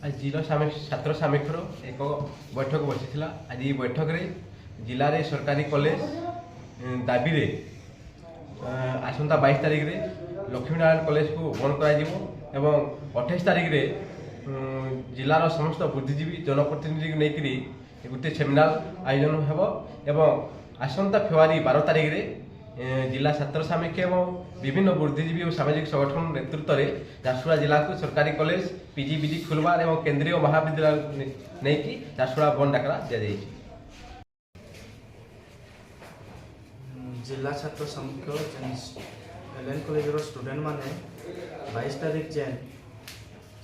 ଆଜିର ଛାତ୍ର ସାମୀକ୍ଷର ଏକ ବୈଠକ ବସିଥିଲା। ଆଜି ଏହି ବୈଠକରେ ଜିଲ୍ଲାରେ ସରକାରୀ କଲେଜ ଦାବିରେ ଆସନ୍ତା 22 ତାରିଖରେ ଲକ୍ଷ୍ମୀନାରାୟଣ କଲେଜକୁ ବନ୍ଦ କରାଯିବ ଏବଂ 28 ତାରିଖରେ ଜିଲ୍ଲାର ସମସ୍ତ ବୁଦ୍ଧିଜୀବୀ ଜନପ୍ରତିନିଧିଙ୍କୁ ନେଇକରି ଗୋଟିଏ ସେମିନାର ଆୟୋଜନ ହେବ ଏବଂ ଆସନ୍ତା ଫେବୃଆରୀ 12 ତାରିଖରେ जिला छात्र सामयिक और विभिन्न बुद्धिजीवी और सामाजिक संगठन नेतृत्व में झारसुगुड़ा जिला को सरकारी कॉलेज पीजी खुलवार और केंद्रीय महाविद्यालय नहीं कि झारसुगुड़ा बंद डाकरा दि जिला छात्र सामयिक एलएन कॉलेज स्टूडेंट माने 22 तारीख जेन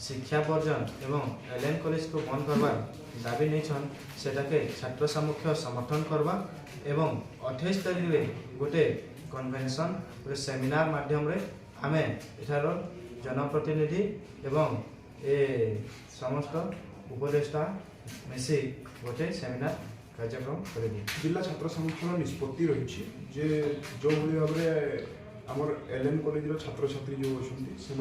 शिक्षा बर्जन एवं एलएन कॉलेज को बंद करवार दाबी नहीं सेटाके छात्र सामूख्य समर्थन करवा एवं 28 तारीख रे गोटे कन्वेंशन गोटे सेमिनार माध्यम रे आमे एठार जनप्रतिनिधि एवं ए समस्त उपदेष्टा मिसी गोटे सेमिनार कार्यक्रम करेबु। जिला छात्र संगठन निष्पत्ति रही जे जो भली भाव आमर एलएन कॉलेज छात्र छात्री जो अच्छा से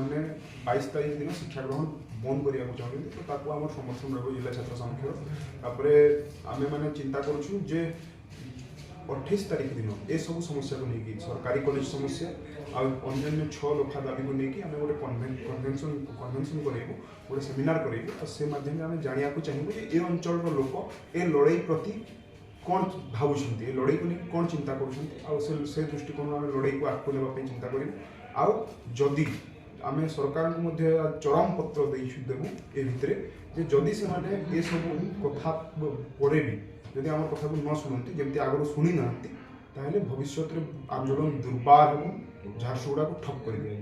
22 तारीख दिन शिक्षा ग्रहण बंद करने को चाहते तो ताको आम समर्थन रही जिला छात्र संगठन आम मैंने चिंता करुँ जे 28 तारीख दिन ए सब समस्या को लेकिन सरकारी कॉलेज समस्या अन्य 6 दफा दाबी को लेकिन आम गोटे कन्वेंशन करेबू गोटे सेमिनार करेबू और से माध्यम आम जाना चाहिए ये अंचल लोक ए लड़ाई प्रति कौन भावुं ए लड़ाई को नहीं कौन चिंता कर दृष्टिकोण आम लड़ाई को आगे नापी चिंता करूँ आदि आम सरकार को चरम पत्र देवु ए भितर जे जदि से ये सब कथा पर भी जदि आम कथा को न शुणती जमी आगु शुणी ना भविष्य में आंदोलन दुर्बार और झारसुगुड़ा को ठप कर दिया।